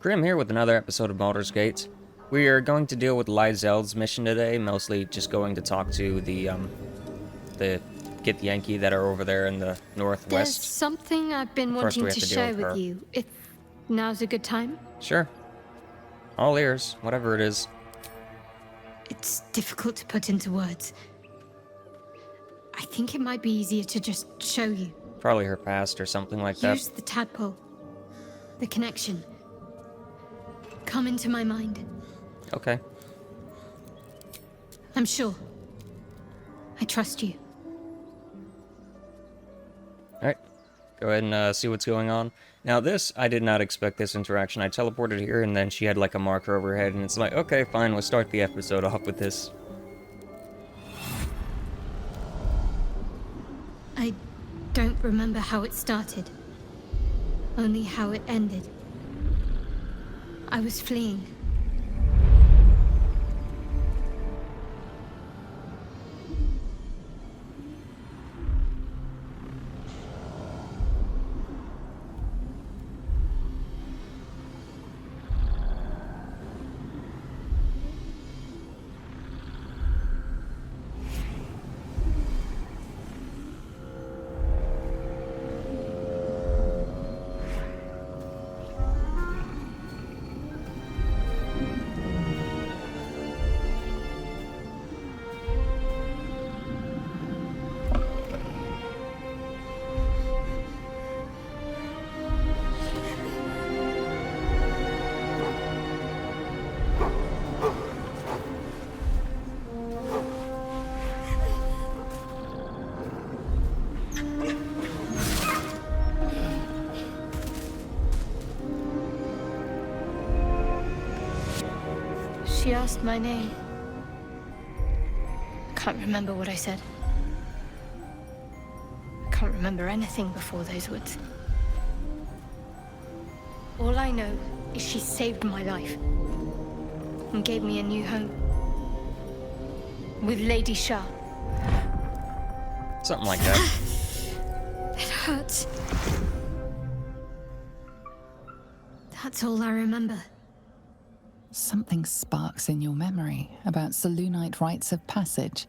Crim here with another episode of Baldur's Gate. We are going to deal with Lyzel's mission today, mostly just going to talk to the Gith Yankee that are over there in the northwest. There's something I've been wanting to share with you, if now's a good time. Sure. All ears, whatever it is. It's difficult to put into words. I think it might be easier to just show you. Probably her past or something like that. Use the tadpole. The connection. Come into my mind. Okay. I'm sure. I trust you. Alright. Go ahead and see what's going on. Now this, I did not expect this interaction. I teleported here and then she had like a marker over her head and it's like, okay, fine, we'll start the episode off with this. I don't remember how it started. Only how it ended. I was fleeing. She asked my name. I can't remember what I said. I can't remember anything before those words. All I know is she saved my life and gave me a new home with Lady Shah. Something like that. It hurts. That's all I remember. Something sparks in your memory about Selûnite rites of passage.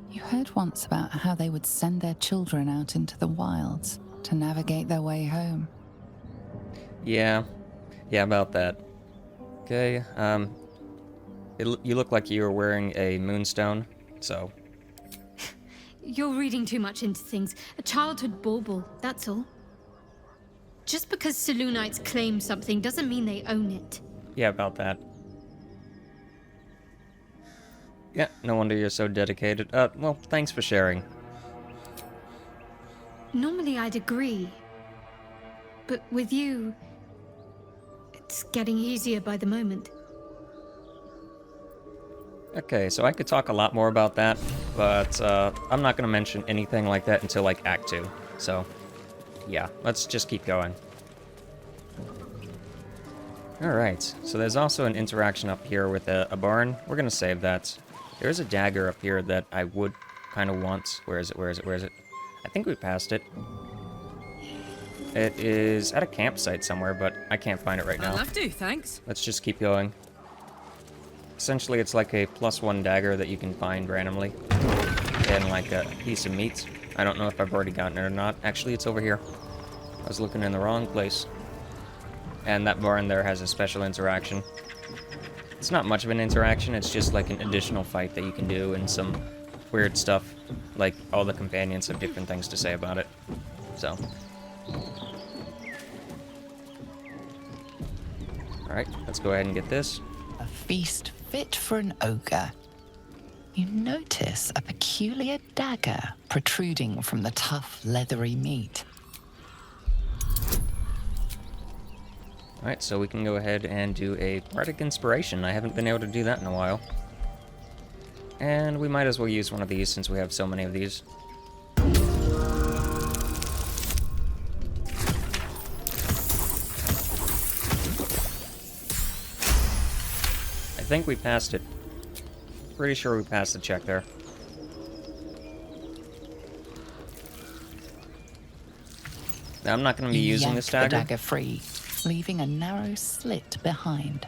You heard once about how they would send their children out into the wilds to navigate their way home. Yeah, about that. Okay, you look like you were wearing a moonstone, so... You're reading too much into things. A childhood bauble, that's all. Just because Selûnites claim something doesn't mean they own it. Yeah, about that. Yeah, no wonder you're so dedicated. Well, thanks for sharing. Normally I'd agree. But with you, it's getting easier by the moment. Okay, so I could talk a lot more about that, but I'm not going to mention anything like that until, like, Act 2. So, yeah, let's just keep going. Alright, so there's also an interaction up here with a barn. We're going to save that. There is a dagger up here that I would kind of want. Where is it? I think we passed it. It is at a campsite somewhere, but I can't find it right now. I'll have to, thanks. Let's just keep going. Essentially, it's like a +1 dagger that you can find randomly. And like a piece of meat. I don't know if I've already gotten it or not. Actually, it's over here. I was looking in the wrong place. And that barn there has a special interaction. It's not much of an interaction, it's just like an additional fight that you can do and some weird stuff. Like, all the companions have different things to say about it. So. Alright, let's go ahead and get this. A feast fit for an ogre. You notice a peculiar dagger protruding from the tough, leathery meat. Alright, so we can go ahead and do a Bardic Inspiration. I haven't been able to do that in a while. And we might as well use one of these since we have so many of these. I think we passed it. Pretty sure we passed the check there. Now, I'm not going to be using this dagger. The dagger free. blades, leaving a narrow slit behind.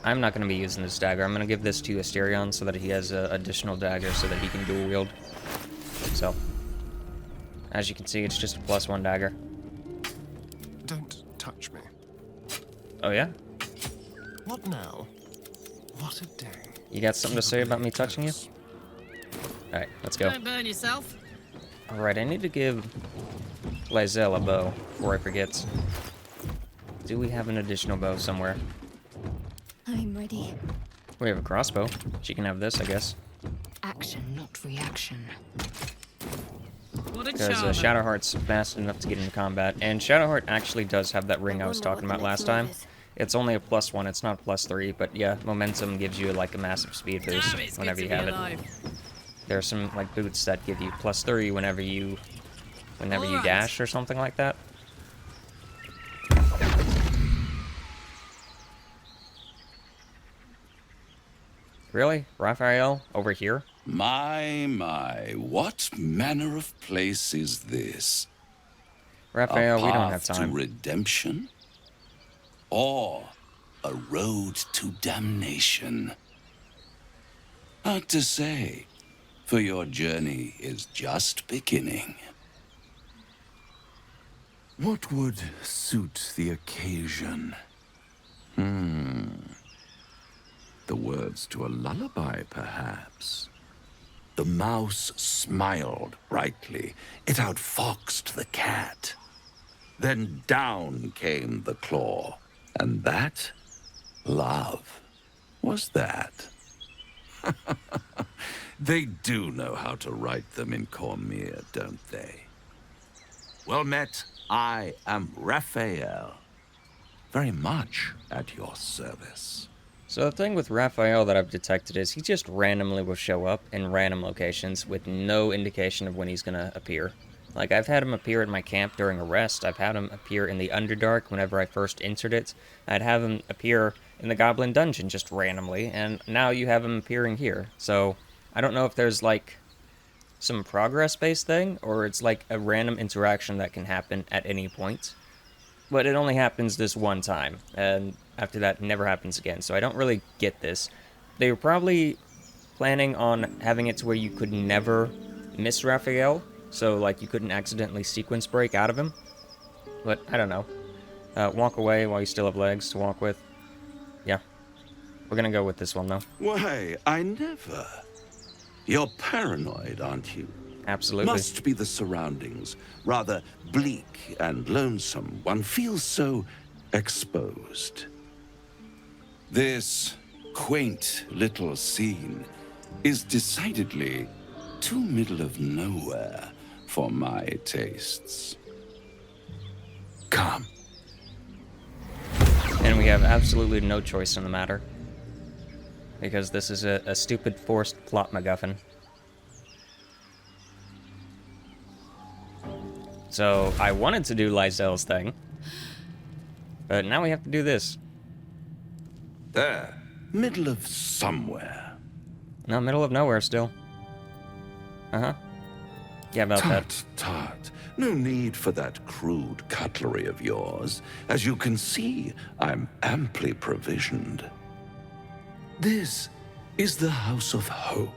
I'm not going to be using this dagger. I'm going to give this to Asterion so that he has an additional dagger so that he can dual wield. So, as you can see, it's just a +1 dagger. Don't touch me. Oh yeah? What now? What a day. You got something to say about me touching you? Alright, let's go. Don't burn yourself. Alright, I need to give Lysel a bow before I forget. Do we have an additional bow somewhere? I'm ready. We have a crossbow. She can have this, I guess. Action, not reaction. What a Because charmer. Shadowheart's fast enough to get into combat. And Shadowheart actually does have that ring I was talking about last time. It's only a +1, it's not a +3, but yeah, momentum gives you like a massive speed boost Damn, it's good whenever to you be have it. alive. There are some like boots that give you +3 whenever you Alright. dash or something like that. Really? Raphael? Over here? My, what manner of place is this? Raphael, A we don't have path time. to redemption? Or a road to damnation? Hard to say, for your journey is just beginning. What would suit the occasion? The words to a lullaby, perhaps. The mouse smiled brightly. It outfoxed the cat. Then down came the claw. And that, love, was that. They do know how to write them in Cormier, don't they? Well met, I am Raphael. Very much at your service. So the thing with Raphael that I've detected is he just randomly will show up in random locations with no indication of when he's gonna appear. Like, I've had him appear at my camp during a rest, I've had him appear in the Underdark whenever I first entered it, I'd have him appear in the Goblin Dungeon just randomly, and now you have him appearing here. So, I don't know if there's, like, some progress-based thing, or it's like a random interaction that can happen at any point. But it only happens this one time, and after that, it never happens again, so I don't really get this. They were probably planning on having it to where you could never miss Raphael, so, like, you couldn't accidentally sequence break out of him. But, I don't know. Walk away while you still have legs to walk with. Yeah. We're gonna go with this one, though. Why, I never. You're paranoid, aren't you? Absolutely. Must be the surroundings. Rather bleak and lonesome. One feels so exposed. This quaint little scene is decidedly too middle of nowhere for my tastes. Come. And we have absolutely no choice in the matter. Because this is a stupid forced plot MacGuffin. So, I wanted to do Lysel's thing. But now we have to do this. There. Middle of somewhere. No, middle of nowhere still. Uh-huh. Yeah, about that. Tut, tut. No need for that crude cutlery of yours. As you can see, I'm amply provisioned. This is the House of Hope,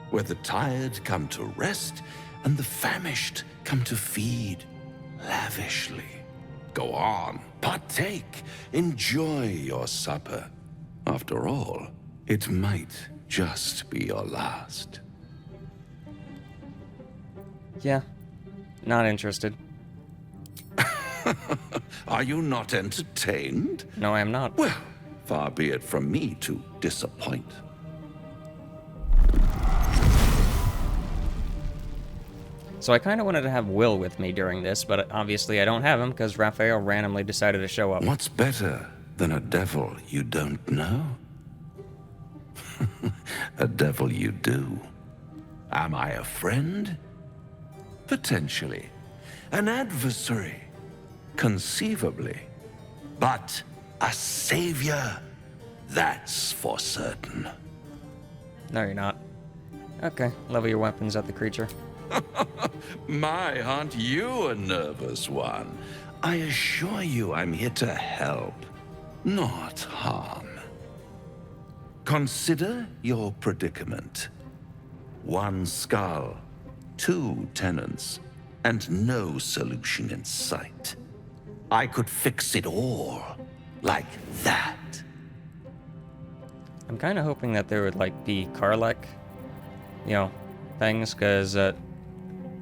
where the tired come to rest and the famished come to feed lavishly. Go on, partake, enjoy your supper. After all, it might just be your last. Yeah. Not interested. Are you not entertained? No, I am not. Well, far be it from me to disappoint. So I kind of wanted to have Will with me during this, but obviously I don't have him because Raphael randomly decided to show up. What's better than a devil you don't know? A devil you do. Am I a friend? Potentially. An adversary? Conceivably. But a savior? That's for certain. No, you're not. Okay, level your weapons at the creature. My, aren't you a nervous one? I assure you I'm here to help, not harm. Consider your predicament. 1 skull, 2 tenants, and no solution in sight. I could fix it all, like that. I'm kind of hoping that there would, like, be Karlach, you know, things, because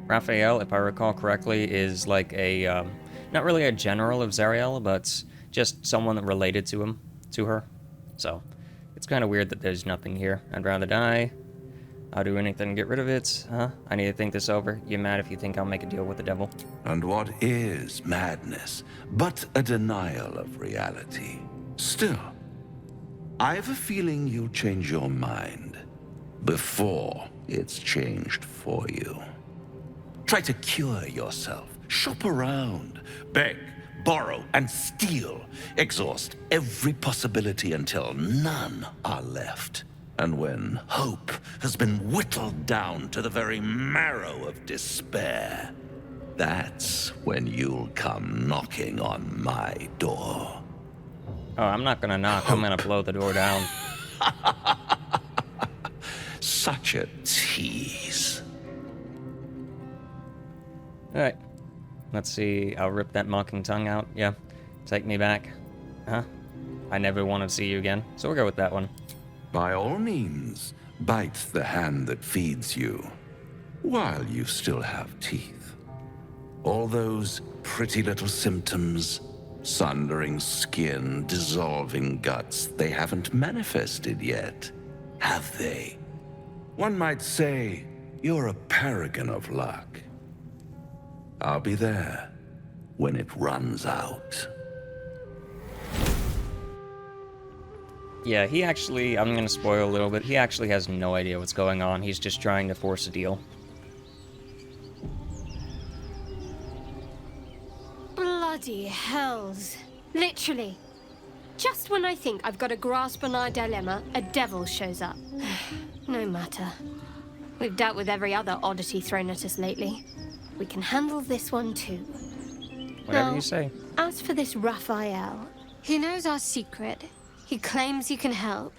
Raphael, if I recall correctly, is like a, not really a general of Zariel, but just someone related to him, to her. So, it's kind of weird that there's nothing here. I'd rather die. I'll do anything to get rid of it, huh? I need to think this over. You mad if you think I'll make a deal with the devil? And what is madness but a denial of reality? Still, I have a feeling you'll change your mind before it's changed for you. Try to cure yourself. Shop around. Beg, borrow, and steal. Exhaust every possibility until none are left. And when hope has been whittled down to the very marrow of despair, that's when you'll come knocking on my door. Oh, I'm not gonna knock. I'm gonna blow the door down. Such a tease. Alright. Let's see. I'll rip that mocking tongue out. Yeah. Take me back. Huh? I never want to see you again. So we'll go with that one. By all means, bite the hand that feeds you, while you still have teeth. All those pretty little symptoms, sundering skin, dissolving guts, they haven't manifested yet, have they? One might say you're a paragon of luck. I'll be there when it runs out. Yeah, he actually, I'm gonna spoil a little bit, he actually has no idea what's going on. He's just trying to force a deal. Bloody hells. Literally. Just when I think I've got a grasp on our dilemma, a devil shows up. No matter. We've dealt with every other oddity thrown at us lately. We can handle this one too. Whatever Now, you say. As for this Raphael, he knows our secret. He claims he can help.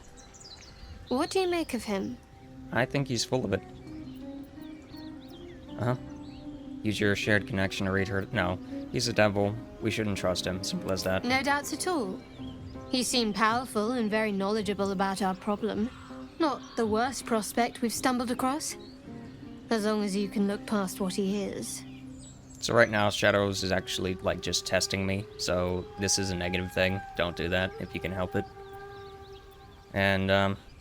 What do you make of him? I think he's full of it. Uh-huh. Use your shared connection to read her. No, he's a devil. We shouldn't trust him. Simple as that. No doubts at all. He seemed powerful and very knowledgeable about our problem. Not the worst prospect we've stumbled across. As long as you can look past what he is. So right now, Shadows is actually, like, just testing me. So this is a negative thing. Don't do that if you can help it. And,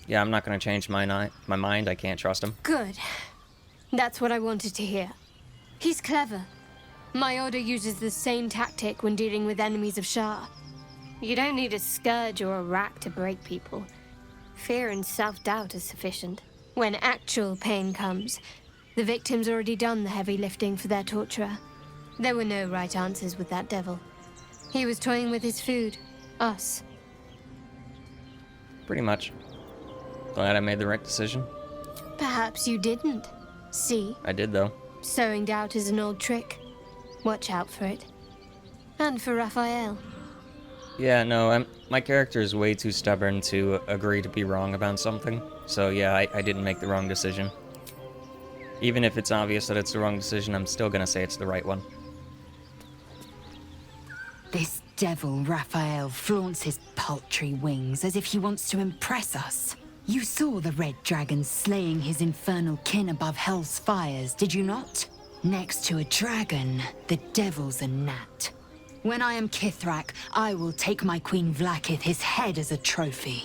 yeah, I'm not going to change my mind. I can't trust him. Good. That's what I wanted to hear. He's clever. My order uses the same tactic when dealing with enemies of Shah. You don't need a scourge or a rack to break people. Fear and self-doubt is sufficient. When actual pain comes, the victim's already done the heavy lifting for their torturer. There were no right answers with that devil. He was toying with his food. Us. Pretty much. Glad I made the right decision. Perhaps you didn't. See? I did, though. Sowing doubt is an old trick. Watch out for it. And for Raphael. Yeah, no, my character is way too stubborn to agree to be wrong about something. So yeah, I didn't make the wrong decision. Even if it's obvious that it's the wrong decision, I'm still gonna say it's the right one. This devil, Raphael, flaunts his paltry wings as if he wants to impress us. You saw the red dragon slaying his infernal kin above hell's fires, did you not? Next to a dragon, the devil's a gnat. When I am Kithrak, I will take my Queen Vlaakith his head as a trophy.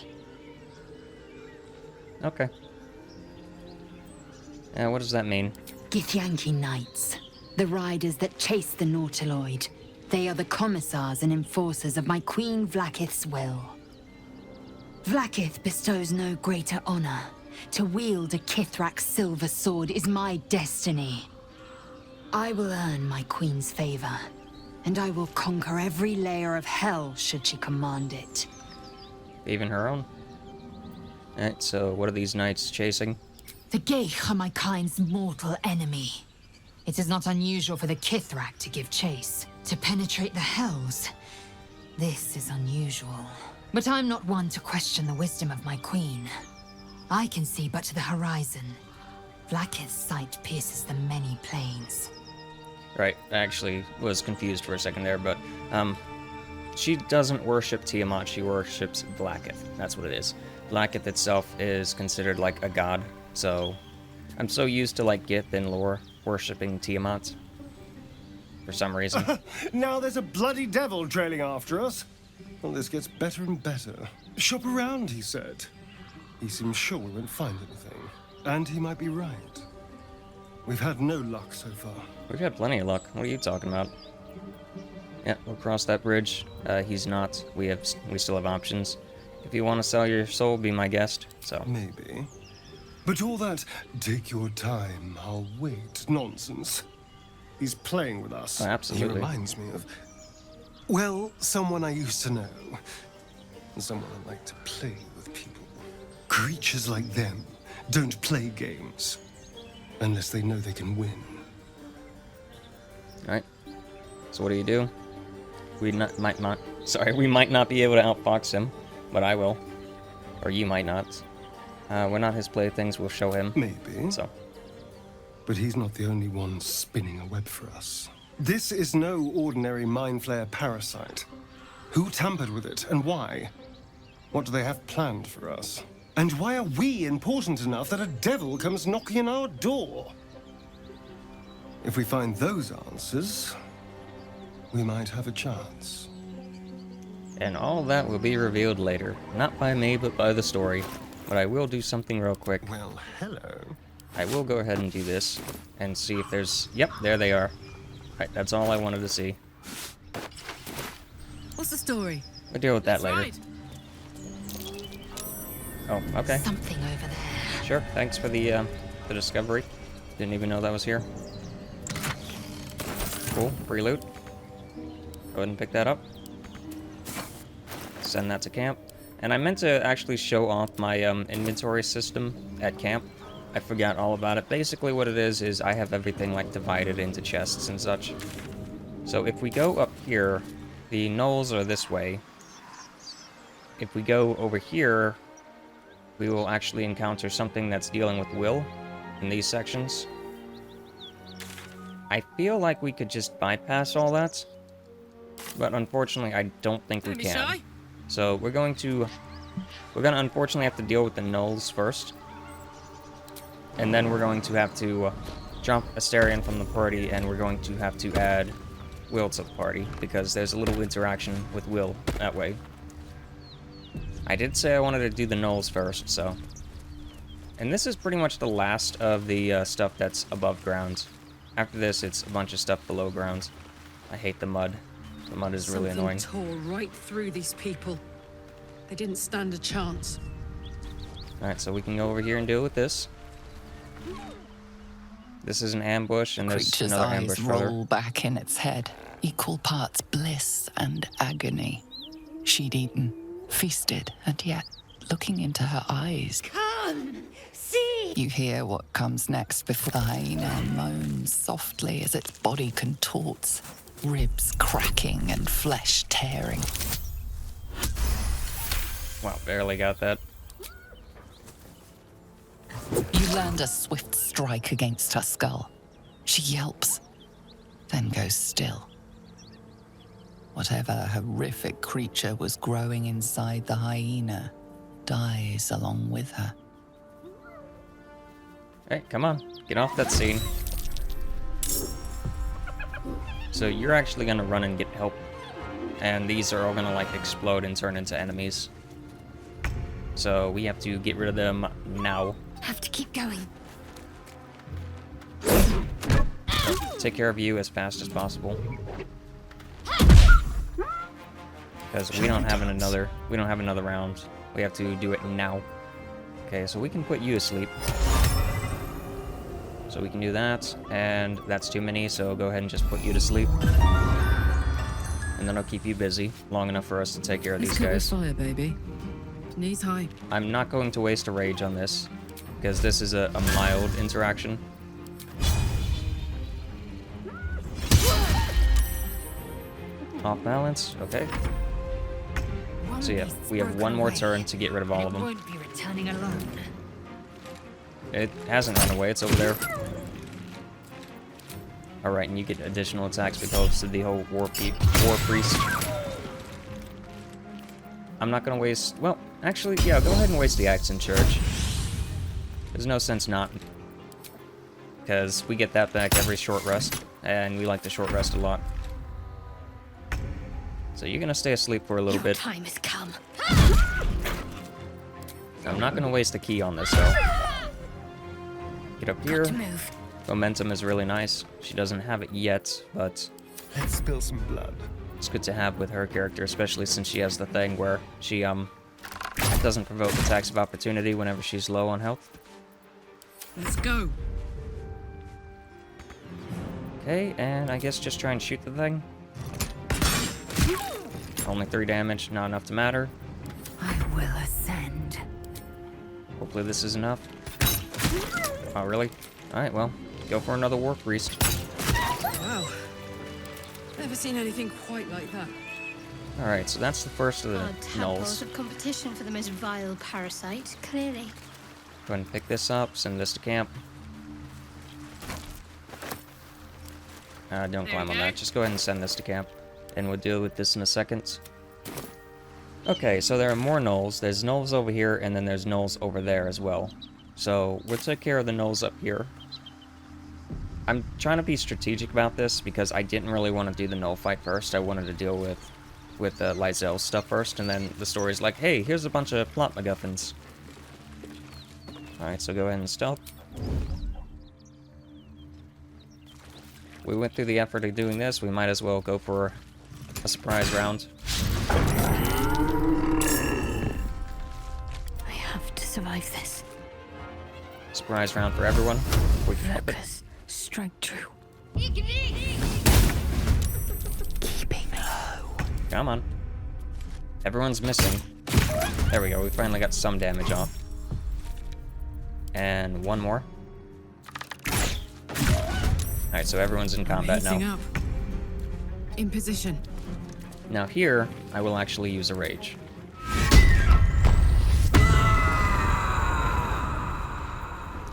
Okay. What does that mean? Githyanki Knights, the riders that chase the Nautiloid. They are the commissars and enforcers of my Queen Vlaakith's will. Vlaakith bestows no greater honor. To wield a Kithrak's silver sword is my destiny. I will earn my queen's favor, and I will conquer every layer of hell should she command it. Even her own? Alright, so what are these knights chasing? The Gith are my kind's mortal enemy. It is not unusual for the Kithrak to give chase, to penetrate the hells. This is unusual. But I'm not one to question the wisdom of my queen. I can see but to the horizon. Vlaakith's sight pierces the many planes. Right, I actually was confused for a second there, but she doesn't worship Tiamat, she worships Vlaakith. That's what it is. Vlaakith itself is considered like a god, so I'm so used to like Gith and lore worshipping Tiamat for some reason. Now there's a bloody devil trailing after us. Well, this gets better and better. Shop around, he said. He seems sure we won't find anything. And he might be right. We've had no luck so far. We've had plenty of luck. What are you talking about? Yeah, we'll cross that bridge. He's not. We still have options. If you want to sell your soul, be my guest. So Maybe. But all that, take your time, I'll wait, nonsense. He's playing with us. Oh, absolutely. He reminds me of, well, someone I used to know. Someone I like to play with people. Creatures like them don't play games unless they know they can win. Alright. So what do? We might not be able to outfox him, but I will. Or you might not. We're not his playthings, we'll show him. Maybe. So. But he's not the only one spinning a web for us. This is no ordinary mind flayer parasite. Who tampered with it, and why? What do they have planned for us? And why are we important enough that a devil comes knocking on our door? If we find those answers, we might have a chance. And all that will be revealed later. Not by me, but by the story. But I will do something real quick. Well, hello. I will go ahead and do this and see if there's... Yep, there they are. Right, that's all I wanted to see. What's the story? We'll deal with that later. Right. Oh, okay. Something over there. Sure, thanks for the discovery. Didn't even know that was here. Cool, free loot. Go ahead and pick that up. Send that to camp. And I meant to actually show off my inventory system at camp. I forgot all about it. Basically what it is I have everything like divided into chests and such. So if we go up here, the gnolls are this way. If we go over here, we will actually encounter something that's dealing with will in these sections. I feel like we could just bypass all that, but unfortunately I don't think we can. So we're gonna unfortunately have to deal with the gnolls first. And then we're going to have to jump Astarion from the party, and we're going to have to add Will to the party, because there's a little interaction with Will that way. I did say I wanted to do the gnolls first, so... And this is pretty much the last of the stuff that's above ground. After this, it's a bunch of stuff below ground. I hate the mud. The mud is really annoying. Something tore right through these people. They didn't stand a chance. Alright, so we can go over here and deal with this. This is an ambush, and there's Creature's another eyes ambush roll further. back in its head, equal parts bliss and agony. She'd eaten, feasted, and yet, looking into her eyes, Come, see! you hear what comes next before the hyena moans softly as its body contorts, ribs cracking and flesh tearing. Wow, barely got that. You land a swift strike against her skull. She yelps, then goes still. Whatever horrific creature was growing inside the hyena dies along with her. Hey, come on, get off that scene. So you're actually gonna run and get help. And these are all gonna like explode and turn into enemies. So we have to get rid of them now. Have to keep going. Take care of you as fast as possible. Because we don't have another round. We have to do it now. Okay, so we can put you asleep. So we can do that, and that's too many, so go ahead and just put you to sleep. And then I'll keep you busy long enough for us to take care of these guys. Fire, baby. Knees high. I'm not going to waste a rage on this, because this is a mild interaction. Off balance, okay. So yeah, we have one more turn to get rid of all of them. Won't be returning alone. It hasn't run away, it's over there. Alright, and you get additional attacks because of the whole War Priest. I'm not gonna waste... Well, actually, yeah, go ahead and waste the Axe in Church. There's no sense not. Because we get that back every short rest, and we like the short rest a lot. So you're gonna stay asleep for a little bit. Time has come. I'm not gonna waste the key on this, though. Get up here. To move. Momentum is really nice. She doesn't have it yet, but Let's spill some blood. it's good to have with her character, especially since she has the thing where she doesn't provoke attacks of opportunity whenever she's low on health. Let's go. Okay, and I guess just try and shoot the thing. Only 3 damage, not enough to matter. I will ascend. Hopefully this is enough. Oh, really? Alright, well, go for another War Priest. Wow. Never seen anything quite like that. Alright, so that's the first of the Odd tadpoles nulls. of competition for the most vile parasite, clearly. Go ahead and pick this up, send this to camp. Don't climb on that, just go ahead and send this to camp. And we'll deal with this in a second. Okay, so there are more gnolls. There's gnolls over here, and then there's gnolls over there as well. So we'll take care of the gnolls up here. I'm trying to be strategic about this because I didn't really want to do the gnoll fight first. I wanted to deal with Lysel's stuff first, and then the story's like, hey, here's a bunch of plot MacGuffins. Alright, so go ahead and stealth. We went through the effort of doing this, we might as well go for a surprise round. I have to survive this. Surprise round for everyone. We can flip it. Focus. Strike true. Keeping low. Come on. Everyone's missing. There we go, we finally got some damage off. And one more. Alright, so everyone's in combat Heating now. up. In position. Now here, I will actually use a rage.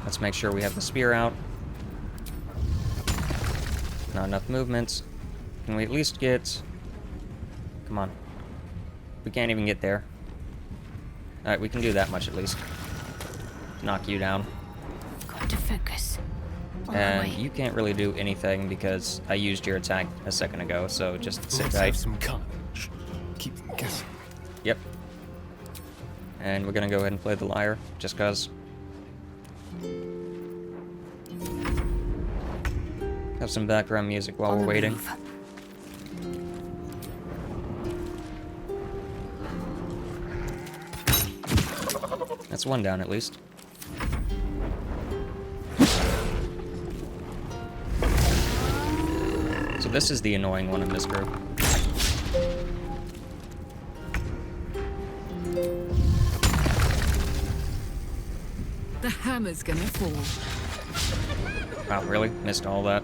Let's make sure we have the spear out. Not enough movements. Can we at least get... Come on. We can't even get there. Alright, we can do that much at least. Knock you down. Got to focus. On my And way. you can't really do anything because I used your attack a second ago, so just sit Let's tight. have some carnage. Keep them guessing. Yep. And we're gonna go ahead and play the lyre, just cause. Have some background music while On we're the waiting. move. That's one down at least. So this is the annoying one in this group. The hammer's gonna fall. Wow, really? Missed all that.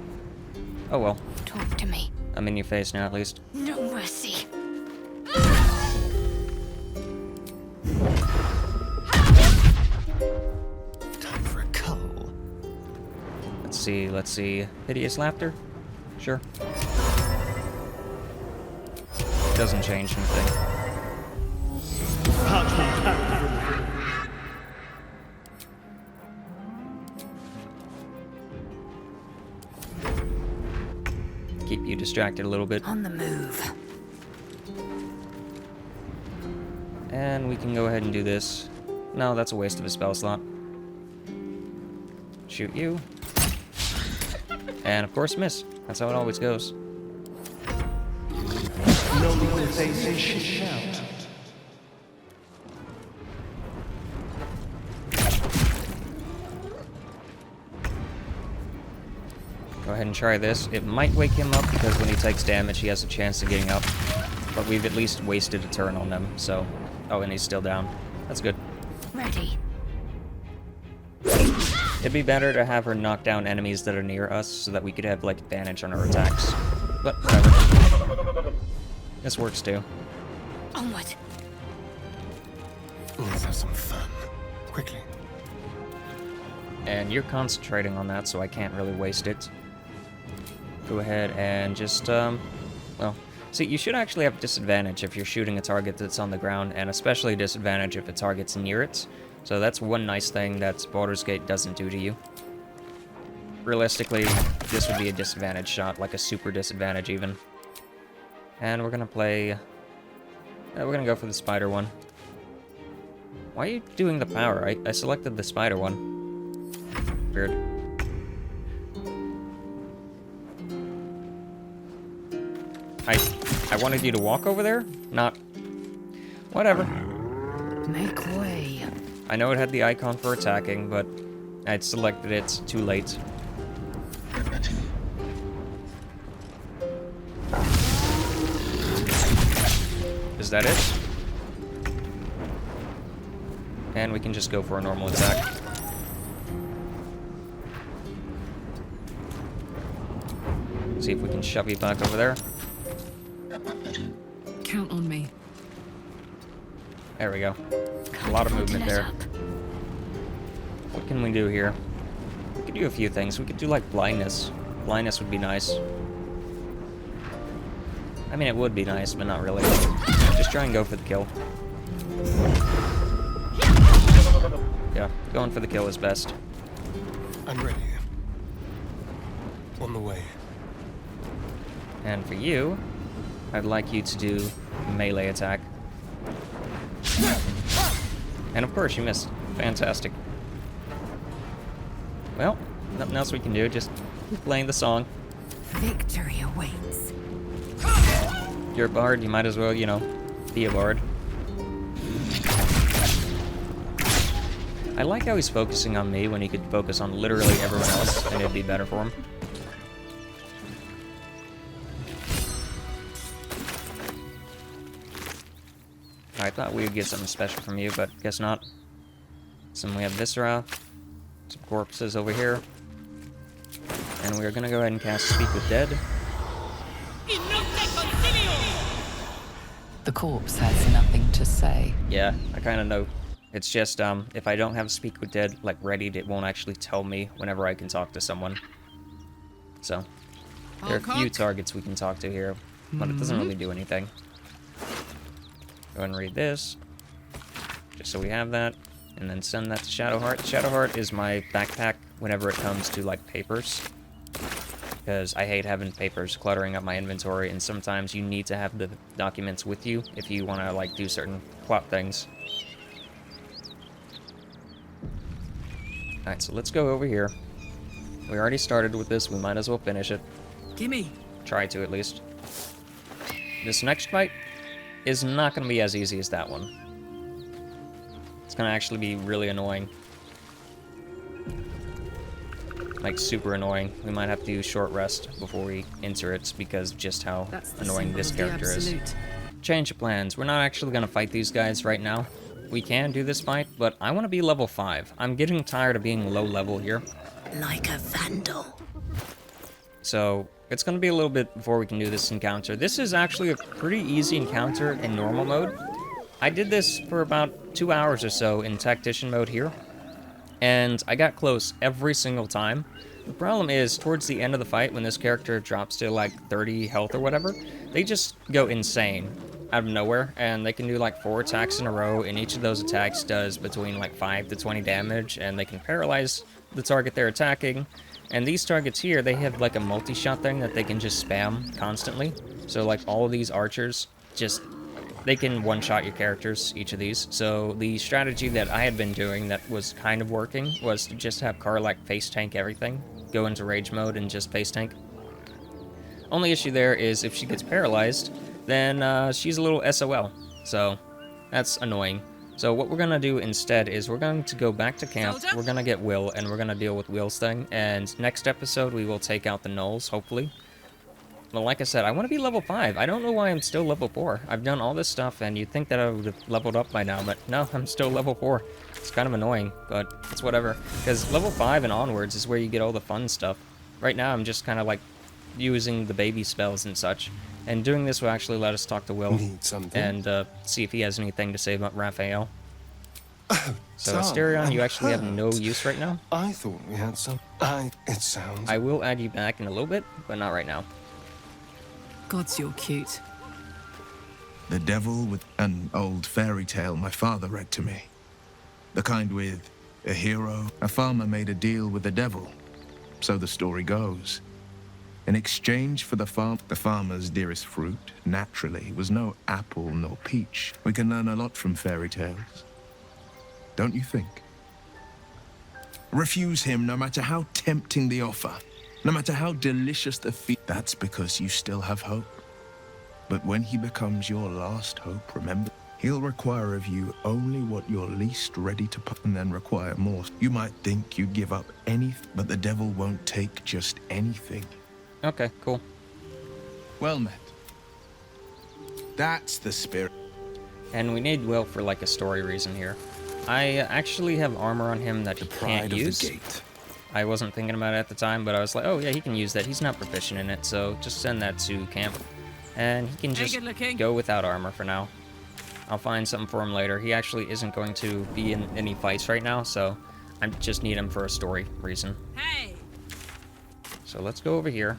Oh well. Talk to me. I'm in your face now at least. No mercy. Time for a cull. Let's see. Hideous laughter? Sure. Doesn't change anything. Keep you distracted a little bit. On the move. And we can go ahead and do this. No, that's a waste of a spell slot. Shoot you. And of course miss. That's how it always goes. No one faces should shout. Go ahead and try this. It might wake him up because when he takes damage he has a chance of getting up. But we've at least wasted a turn on them, so... Oh, and he's still down. That's good. Ready. It'd be better to have her knock down enemies that are near us so that we could have, like, advantage on her attacks. But, whatever. This works too. Onward. Let's have some fun. Quickly. And you're concentrating on that, so I can't really waste it. Go ahead and just, well, see, you should actually have disadvantage if you're shooting a target that's on the ground, and especially disadvantage if a target's near it. So that's one nice thing that Baldur's Gate doesn't do to you. Realistically, this would be a disadvantage shot, like a super disadvantage even. And we're gonna play... we're gonna go for the spider one. Why are you doing the power? I selected the spider one. Weird. I wanted you to walk over there? Not... Whatever. Make way. I know it had the icon for attacking, but I'd selected it too late. Is that it? And we can just go for a normal attack. See if we can shove you back over there. Count on me. There we go. A lot of movement there. What can we do here? We could do a few things. We could do like blindness. Blindness would be nice. I mean, it would be nice, but not really. Just try and go for the kill. Yeah, going for the kill is best. I'm ready. On the way. And for you, I'd like you to do melee attack. And of course you missed. Fantastic. Well, nothing else we can do, just keep playing the song. Victory awaits. You're a bard, you might as well, you know, be a bard. I like how he's focusing on me when he could focus on literally everyone else, and it'd be better for him. I thought we would get something special from you, but guess not. So we have Viscera, some corpses over here, and we're gonna go ahead and cast Speak with Dead. The corpse has nothing to say. Yeah, I kind of know. It's just, if I don't have Speak with Dead, like, readied, it won't actually tell me whenever I can talk to someone. So, there are a few targets we can talk to here, but it doesn't really do anything. Go ahead and read this, just so we have that, and then send that to Shadowheart. Shadowheart is my backpack whenever it comes to, like, papers, because I hate having papers cluttering up my inventory, and sometimes you need to have the documents with you if you want to, like, do certain plot things. Alright, so let's go over here. We already started with this, we might as well finish it. Gimme. Try to, at least. This next fight is not going to be as easy as that one. It's going to actually be really annoying. Like, super annoying. We might have to do a short rest before we enter it because of just how annoying this character is. Change of plans. We're not actually going to fight these guys right now. We can do this fight, but I want to be level 5. I'm getting tired of being low level here. Like a vandal. So, it's going to be a little bit before we can do this encounter. This is actually a pretty easy encounter in normal mode. I did this for about 2 hours or so in Tactician mode here, and I got close every single time. The problem is, towards the end of the fight, when this character drops to like 30 health or whatever, they just go insane out of nowhere, and they can do like 4 attacks in a row, and each of those attacks does between like 5 to 20 damage, and they can paralyze the target they're attacking. And these targets here, they have like a multi-shot thing that they can just spam constantly. So like all of these archers, just, they can one-shot your characters, each of these. So the strategy that I had been doing that was kind of working was to just have Karlach face tank everything, go into rage mode and just face tank. Only issue there is if she gets paralyzed, then she's a little SOL. So that's annoying. So what we're gonna do instead is we're going to go back to camp, we're gonna get Will, and we're gonna deal with Will's thing, and next episode we will take out the gnolls, hopefully. But like I said, I want to be level 5. I don't know why I'm still level 4. I've done all this stuff, and you'd think that I would have leveled up by now, but no, I'm still level 4. It's kind of annoying, but it's whatever. Because level 5 and onwards is where you get all the fun stuff. Right now I'm just kind of like using the baby spells and such. And doing this will actually let us talk to Will Need something? and see if he has anything to say about Raphael. So, Darling, Asterion, you I'm actually have no hurt. use right now. I thought we had some. It sounds. I will add you back in a little bit, but not right now. Gods, you're cute. The devil with an old fairy tale my father read to me. The kind with a hero. A farmer made a deal with the devil. So the story goes. In exchange for the farmer's dearest fruit, naturally, was no apple nor peach. We can learn a lot from fairy tales. Don't you think? Refuse him no matter how tempting the offer, no matter how delicious the feast. That's because you still have hope. But when he becomes your last hope, remember, he'll require of you only what you're least ready to put and then require more. You might think you'd give up anything, but the devil won't take just anything. Okay, cool. Well met. That's the spirit. And we need Will for like a story reason here. I actually have armor on him that he can't use. The gate. I wasn't thinking about it at the time, but I was like, oh yeah, he can use that. He's not proficient in it, so just send that to camp. And he can Hey, just good looking. go without armor for now. I'll find something for him later. He actually isn't going to be in any fights right now, so I just need him for a story reason. Hey! So let's go over here.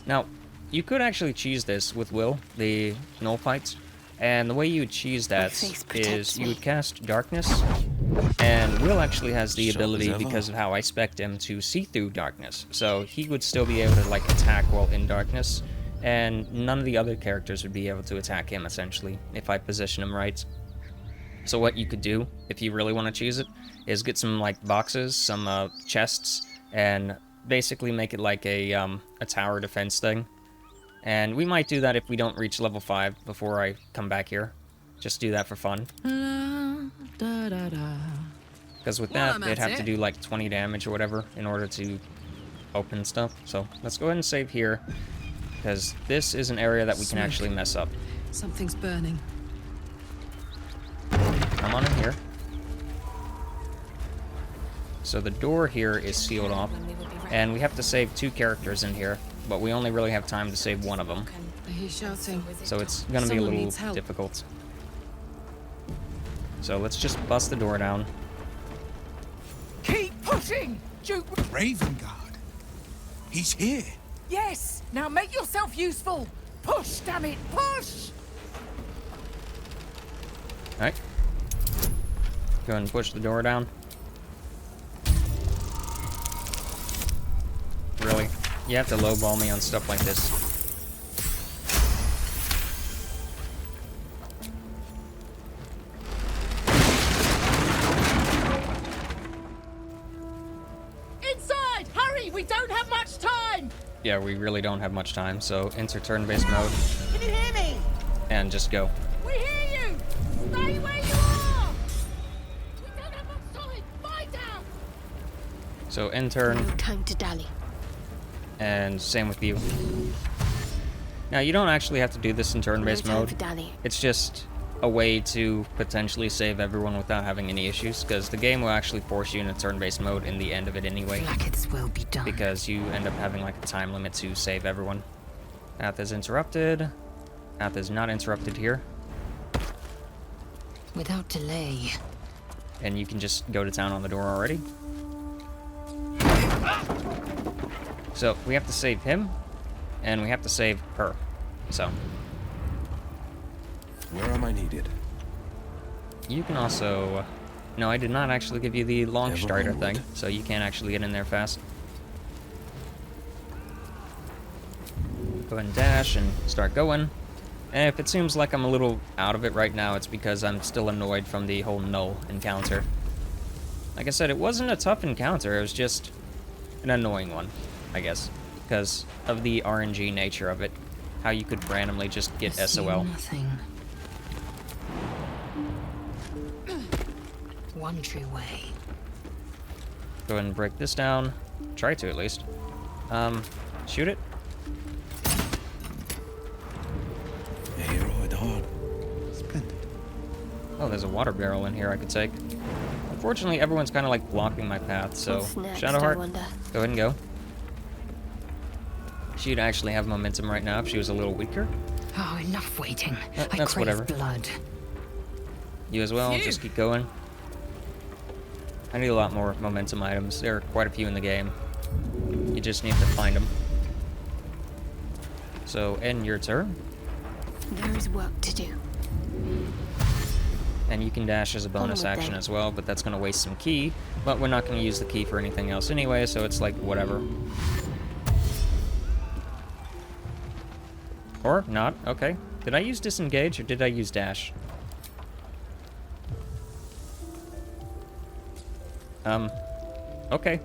Now, you could actually cheese this with Will, the null fights. And the way you would cheese that face is protects you me. would cast darkness. And Will actually has the Sharp as ability, ever. because of how I spec'd him, to see through darkness. So he would still be able to like attack while in darkness. And none of the other characters would be able to attack him, essentially, if I position him right. So what you could do, if you really want to choose it, is get some like boxes, some chests, and basically make it like a tower defense thing. And we might do that if we don't reach level 5 before I come back here. Just do that for fun. Because with Well, that, I'm they'd at have to it. do like 20 damage or whatever in order to open stuff. So let's go ahead and save here. Because this is an area that we can Smoke. actually mess up. Something's burning. Come on in here. So the door here is sealed off. And we have to save 2 characters in here. But we only really have time to save one of them. I hear shouting. So it's gonna be a Someone little needs help. difficult. So let's just bust the door down. Keep pushing! Duke. Raven Guard. He's here. Yes! Now make yourself useful! Push, damn it! Push! Alright. Go ahead and push the door down. Really? You have to lowball me on stuff like this. Inside! Hurry! We don't have much time! Yeah, we really don't have much time, so enter turn-based mode Can you hear me? and just go. We hear you! Stay where you are! We don't have much time! Fight out! So end turn, No time to dally. and same with you. Now, you don't actually have to do this in turn-based no time mode. for dally. It's just a way to potentially save everyone without having any issues, because the game will actually force you into turn-based mode in the end of it anyway, Blacketh's will be done. because you end up having like a time limit to save everyone. Path is interrupted. Path is not interrupted here, Without delay. and you can just go to town on the door already. So we have to save him, and we have to save her. So Where am I needed? you can also... No, I did not actually give you the long Ever strider onward. thing, so you can't actually get in there fast. Go ahead and dash and start going. And if it seems like I'm a little out of it right now, it's because I'm still annoyed from the whole null encounter. Like I said, it wasn't a tough encounter, it was just an annoying one, I guess, because of the RNG nature of it. How you could randomly just get I see SOL. Nothing. One true way. Go ahead and break this down. Try to, at least. Shoot it. A hero at heart. Oh, there's a water barrel in here I could take. Unfortunately, everyone's kind of like blocking my path, so What's next, Shadowheart, I wonder? go ahead and go. She'd actually have momentum right now if she was a little weaker. Oh, enough waiting. I That's crave whatever. blood. You as well, Phew. just keep going. I need a lot more momentum items. There are quite a few in the game. You just need to find them. So, end your turn. There is work to do. And you can dash as a bonus Onward, action then. as well, but that's going to waste some ki. But we're not going to use the ki for anything else anyway, so it's like, whatever. Or not, okay. Did I use disengage or did I use dash? Okay.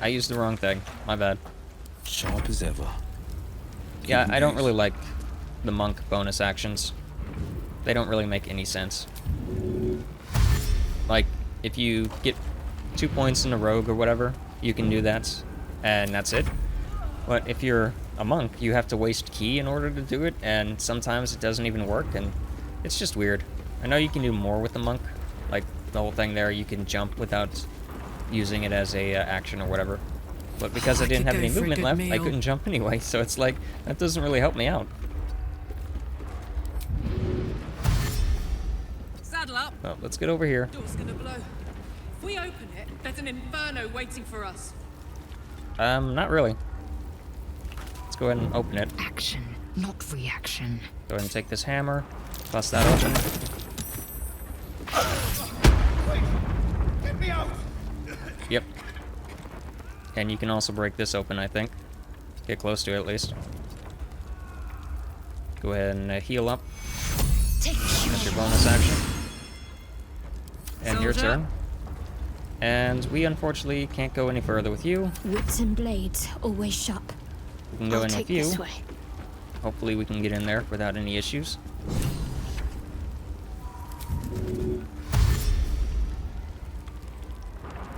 I used the wrong thing. My bad. Sharp as ever. Yeah, I don't really like the monk bonus actions. They don't really make any sense. Like, if you get 2 points in a rogue or whatever, you can do that, and that's it. But if you're a monk, you have to waste ki in order to do it, and sometimes it doesn't even work, and it's just weird. I know you can do more with the monk, like the whole thing there, you can jump without using it as a action or whatever. But because I didn't have any movement left, I couldn't jump anyway, so it's like, that doesn't really help me out. Saddle up. Well, let's get over here. Door's gonna blow. If we open it, there's an inferno waiting for us. Not really. Let's go ahead and open it. Action, not reaction. Go ahead and take this hammer, bust that open. Get me out! Yep. And you can also break this open, I think. Get close to it, at least. Go ahead and heal up. That's your bonus action. And your Soldier. turn. And we unfortunately can't go any further with you. Wits and blades, always sharp. We can go I'll in take with you. this way. Hopefully we can get in there without any issues.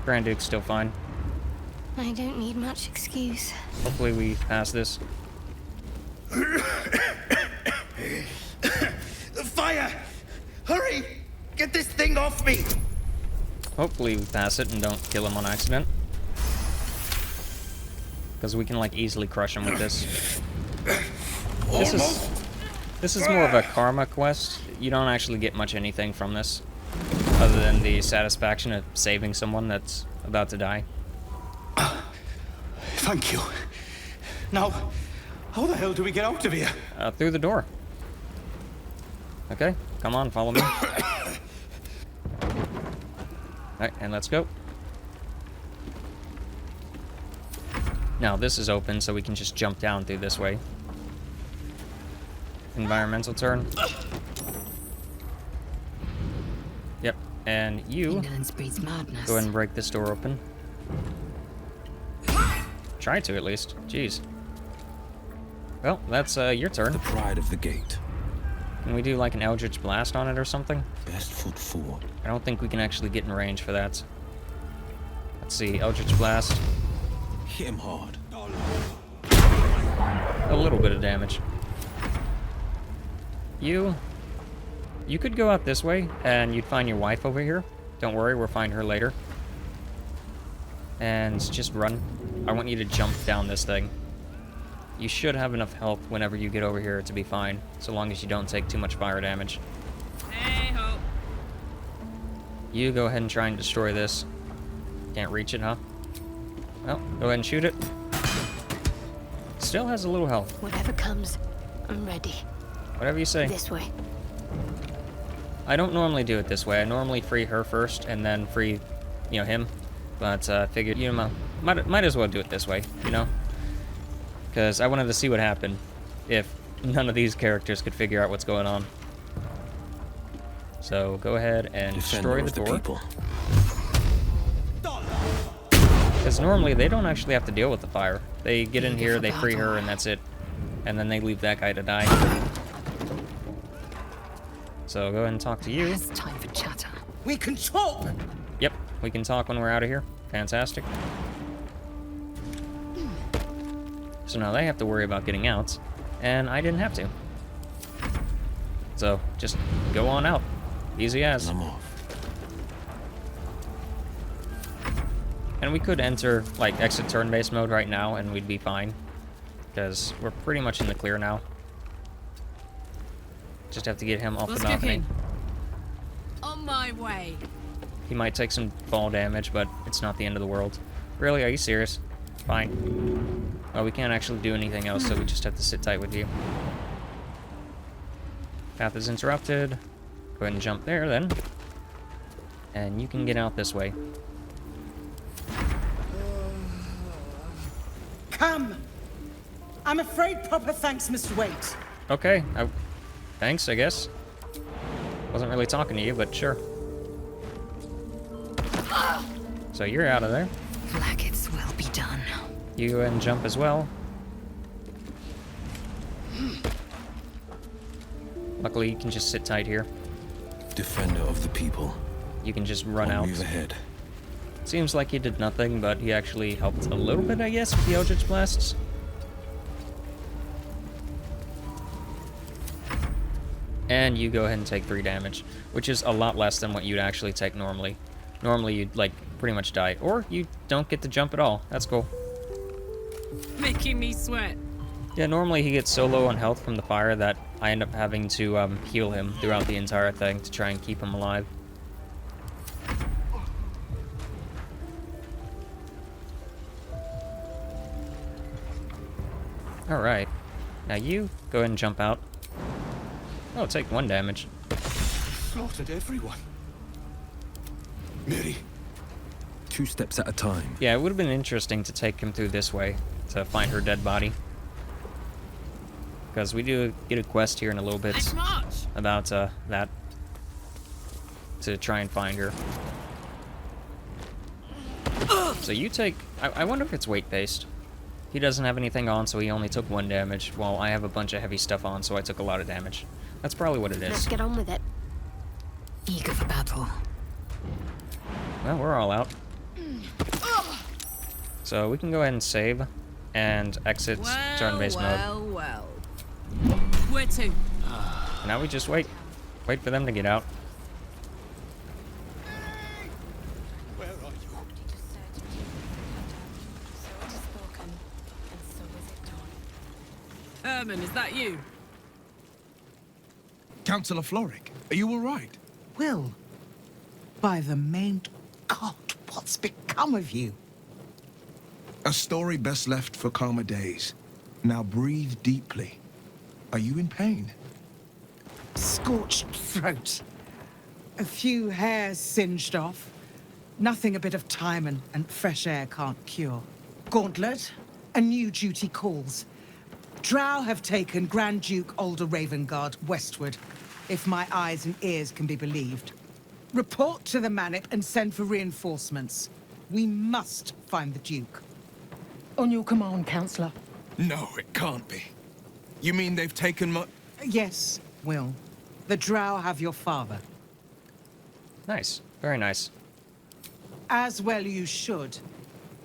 Grand Duke's still fine. I don't need much excuse. Hopefully we pass this. Fire! Hurry! Get this thing off me! Hopefully we pass it and don't kill him on accident. Because we can like easily crush him with this. This is more of a karma quest. You don't actually get much anything from this. Other than the satisfaction of saving someone that's about to die. Thank you. Now, how the hell do we get out of here? Through the door. Okay, come on, follow me. Alright, and let's go. Now, this is open, so we can just jump down through this way. Environmental turn. Yep, and you Indolence breeds madness. go ahead and break this door open. Try to, at least. Jeez. Well, that's your turn. The pride of the gate. Can we do like an Eldritch Blast on it or something? Best foot forward. I don't think we can actually get in range for that. Let's see, Eldritch Blast. Hit him hard. A little bit of damage. You could go out this way, and you'd find your wife over here. Don't worry, we'll find her later. And just run. I want you to jump down this thing. You should have enough health whenever you get over here to be fine, so long as you don't take too much fire damage. Hey ho. You go ahead and try and destroy this. Can't reach it, huh? Well, go ahead and shoot it. Still has a little health. Whatever comes, I'm ready. Whatever you say. This way. I don't normally do it this way. I normally free her first and then free, him. But figured, might as well do it this way, Because I wanted to see what happened if none of these characters could figure out what's going on. So go ahead and destroy the door. Because normally they don't actually have to deal with the fire. They get in here, they free her, and that's it. And then they leave that guy to die. So go ahead and talk to you. It's time for chatter. We can talk! Yep, we can talk when we're out of here. Fantastic. So now they have to worry about getting out, and I didn't have to. So just go on out. Easy as. I'm off. And we could enter, exit turn-based mode right now, and we'd be fine. Because we're pretty much in the clear now. Just have to get him off What's the balcony. cooking? On my way. He might take some fall damage, but it's not the end of the world. Really? Are you serious? Fine. Oh, we can't actually do anything else, so we just have to sit tight with you. Path is interrupted. Go ahead and jump there, then. And you can get out this way. Come! I'm afraid proper thanks must wait. Okay. Thanks, I guess. Wasn't really talking to you, but sure. So you're out of there. Blacketh's will be done. You go ahead and jump as well. Luckily, you can just sit tight here. Defender of the people. You can just run out. Move ahead. Seems like he did nothing, but he actually helped a little bit, I guess, with the Eldritch Blasts. And you go ahead and take 3 damage, which is a lot less than what you'd actually take normally. Normally, you'd, like, pretty much die. Or you don't get to jump at all. That's cool. Making me sweat. Yeah, normally he gets so low on health from the fire that I end up having to heal him throughout the entire thing to try and keep him alive. Alright. Now you go ahead and jump out. Oh, take 1 damage. Slaughtered everyone. Mary. 2 steps at a time. Yeah, it would have been interesting to take him through this way to find her dead body. Because we do get a quest here in a little bit about that. To try and find her. So you take... I wonder if it's weight-based. He doesn't have anything on, so he only took 1 damage, while I have a bunch of heavy stuff on, so I took a lot of damage. That's probably what it is. Let's get on with it. Eager for battle. Well, we're all out. So we can go ahead and save and exit turn-based mode. Well. Where to? Now we just wait. Wait for them to get out. Where are you? Herman, is that you? Councillor Floric, are you all right? Will, by the main God, what's become of you? A story best left for calmer days. Now breathe deeply. Are you in pain? Scorched throat. A few hairs singed off. Nothing a bit of time and fresh air can't cure. Gauntlet, a new duty calls. Drow have taken Grand Duke Alder Ravengard westward, if my eyes and ears can be believed. Report to the Manip and send for reinforcements. We must find the Duke. On your command, Councillor. No, it can't be. You mean they've taken my... Yes, Will. The Drow have your father. Nice. Very nice. As well you should.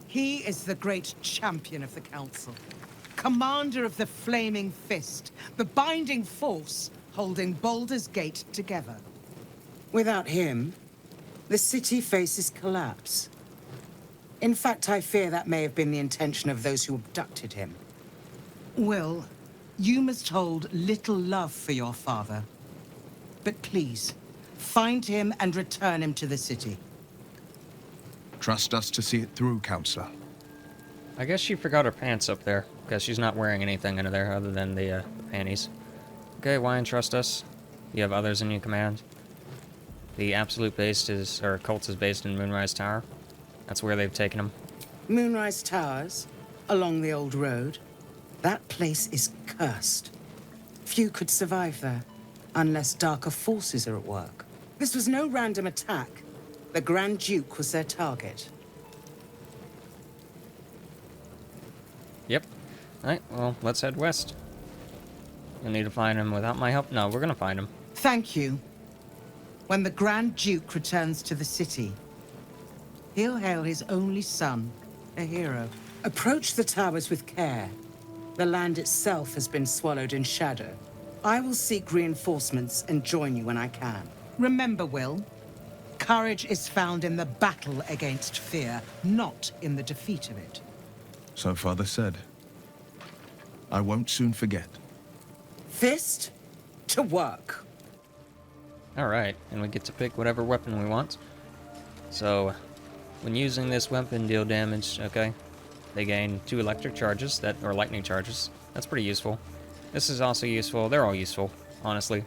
He is the great champion of the Council. Commander of the Flaming Fist. The binding force holding Baldur's Gate together. Without him, the city faces collapse. In fact, I fear that may have been the intention of those who abducted him. Will, you must hold little love for your father. But please, find him and return him to the city. Trust us to see it through, Councillor. I guess she forgot her pants up there, because she's not wearing anything under there other than the panties. Okay, why entrust us? You have others in your command. The Absolute base is, or cult is based in Moonrise Tower. That's where they've taken him. Moonrise Towers, along the old road. That place is cursed. Few could survive there, unless darker forces are at work. This was no random attack. The Grand Duke was their target. Yep. Alright, well, let's head west. You'll need to find him without my help? No, we're gonna find him. Thank you. When the Grand Duke returns to the city, he'll hail his only son, a hero. Approach the towers with care. The land itself has been swallowed in shadow. I will seek reinforcements and join you when I can. Remember, Will, courage is found in the battle against fear, not in the defeat of it. So Father said. I won't soon forget. Fist, to work. Alright, and we get to pick whatever weapon we want. So, when using this weapon, deal damage, okay. They gain 2 electric charges, or lightning charges. That's pretty useful. This is also useful. They're all useful, honestly.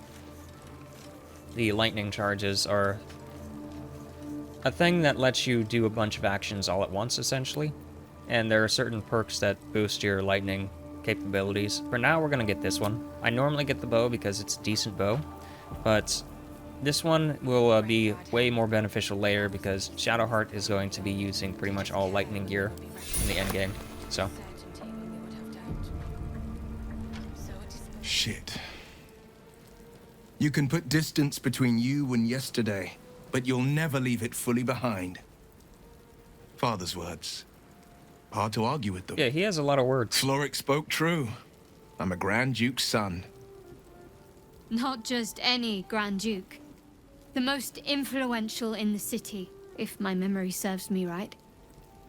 The lightning charges are a thing that lets you do a bunch of actions all at once, essentially. And there are certain perks that boost your lightning capabilities. For now, we're going to get this one. I normally get the bow because it's a decent bow, but this one will be way more beneficial later because Shadowheart is going to be using pretty much all lightning gear in the endgame. So. Shit. You can put distance between you and yesterday, but you'll never leave it fully behind. Father's words. Hard to argue with them. Yeah, he has a lot of words. Floric spoke true. I'm a Grand Duke's son. Not just any Grand Duke. The most influential in the city, if my memory serves me right.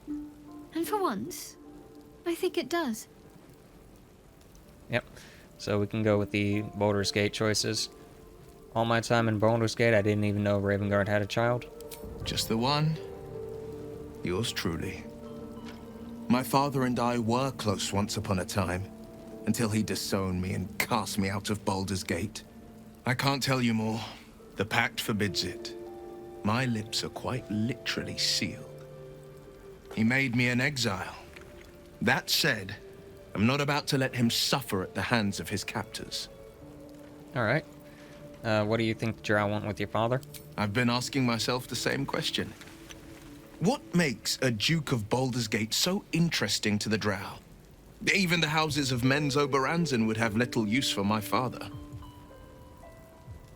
And for once, I think it does. Yep. So we can go with the Baldur's Gate choices. All my time in Baldur's Gate, I didn't even know Ravengard had a child. Just the one. Yours truly. My father and I were close once upon a time, until he disowned me and cast me out of Baldur's Gate. I can't tell you more. The pact forbids it. My lips are quite literally sealed. He made me an exile. That said, I'm not about to let him suffer at the hands of his captors. Alright. What do you think the Drow want with your father? I've been asking myself the same question. What makes a Duke of Baldur's Gate so interesting to the Drow? Even the houses of Men's Oberanzen would have little use for my father.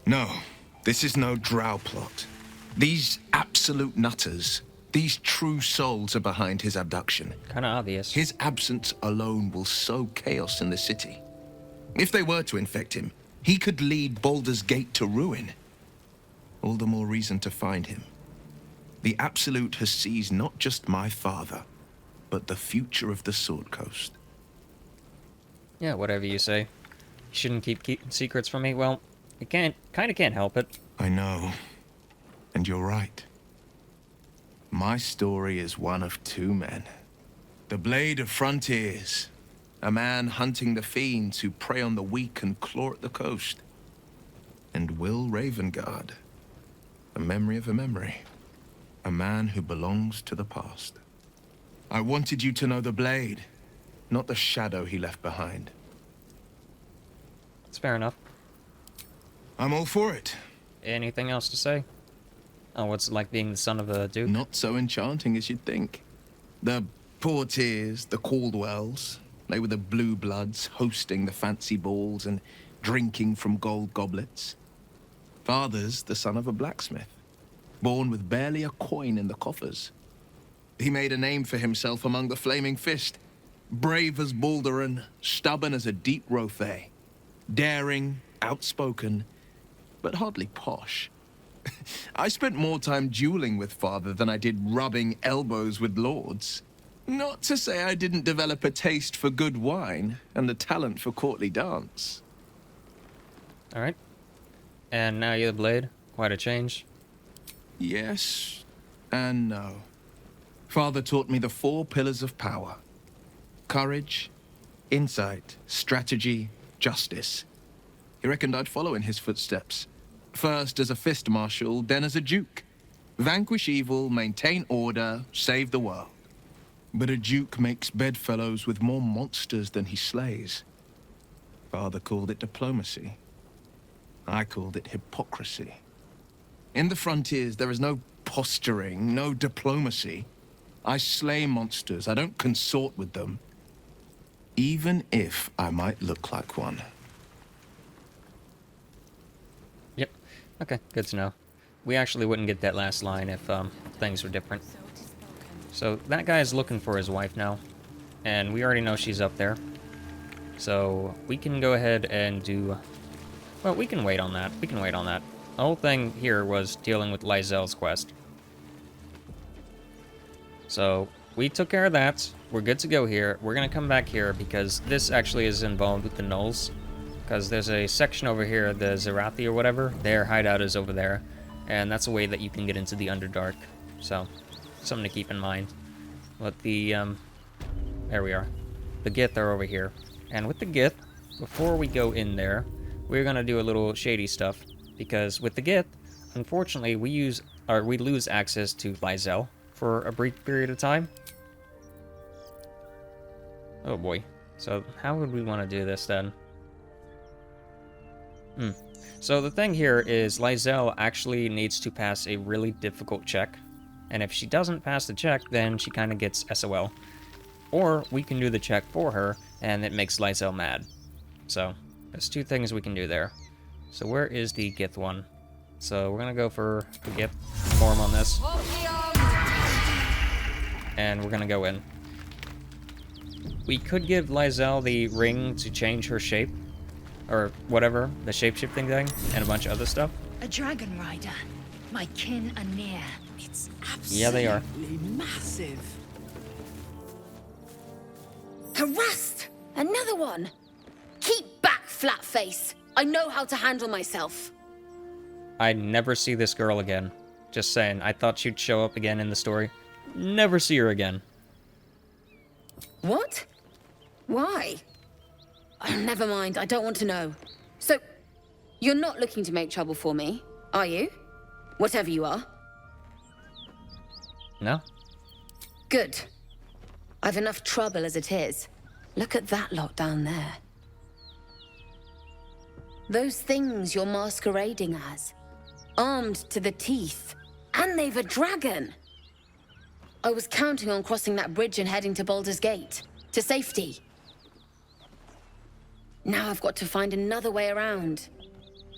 No, this is no Drow plot. These absolute nutters, these true souls are behind his abduction. Kinda obvious. His absence alone will sow chaos in the city. If they were to infect him, he could lead Baldur's Gate to ruin. All the more reason to find him. The Absolute has seized not just my father, but the future of the Sword Coast. Yeah, whatever you say. You shouldn't keep secrets from me. Well, you kinda can't help it. I know. And you're right. My story is one of 2 men. The Blade of Frontiers. A man hunting the fiends who prey on the weak and claw at the coast. And Will Ravengard. A memory of a memory. A man who belongs to the past. I wanted you to know the Blade, not the shadow he left behind. It's fair enough. I'm all for it. Anything else to say? Oh, what's it like being the son of a duke? Not so enchanting as you'd think. The Portiers, the Caldwells, they were the blue bloods hosting the fancy balls and drinking from gold goblets. Father's the son of a blacksmith, born with barely a coin in the coffers. He made a name for himself among the Flaming Fist, brave as Baldur, stubborn as a deep Raphael, daring, outspoken, but hardly posh. I spent more time dueling with father than I did rubbing elbows with lords. Not to say I didn't develop a taste for good wine and a talent for courtly dance. Alright. And now you're the Blade. Quite a change. Yes and no. Father taught me the 4 pillars of power. Courage, insight, strategy, justice. He reckoned I'd follow in his footsteps. First as a fist marshal, then as a duke. Vanquish evil, maintain order, save the world. But a duke makes bedfellows with more monsters than he slays. Father called it diplomacy. I called it hypocrisy. In the frontiers, there is no posturing, no diplomacy. I slay monsters, I don't consort with them. Even if I might look like one. Yep. Okay, good to know. We actually wouldn't get that last line if things were different. So that guy is looking for his wife now, and we already know she's up there. So we can go ahead and do... Well, we can wait on that. We can wait on that. The whole thing here was dealing with Lysel's quest. So we took care of that. We're good to go here. We're going to come back here because this actually is involved with the Gnolls. because there's a section over here, the Zerathi or whatever, their hideout is over there, and that's a way that you can get into the Underdark, so something to keep in mind. But the, there we are. The Gith are over here, and with the Gith, before we go in there, we're gonna do a little shady stuff, because with the Gith, unfortunately, we lose access to Lyzel for a brief period of time. Oh boy. So how would we want to do this then? So the thing here is Lyzel actually needs to pass a really difficult check, and if she doesn't pass the check, then she kind of gets SOL. Or we can do the check for her, and it makes Lyzel mad. So there's two things we can do there. So where is the Gith one? So we're gonna go for the Gith form on this, and we're gonna go in. We could give Lyzel the ring to change her shape, or whatever, the shape-shifting thing, and a bunch of other stuff. A dragon rider. My kin are near. It's absolutely Yeah, they are. massive. Harassed! Another one! Keep back, flatface! I know how to handle myself. I never see this girl again. Just saying, I thought she'd show up again in the story. Never see her again. What? Why? Oh, never mind, I don't want to know. So, you're not looking to make trouble for me, are you? Whatever you are. No? Good. I've enough trouble as it is. Look at that lot down there. Those things you're masquerading as. Armed to the teeth. And they've a dragon! I was counting on crossing that bridge and heading to Baldur's Gate. To safety. Now I've got to find another way around.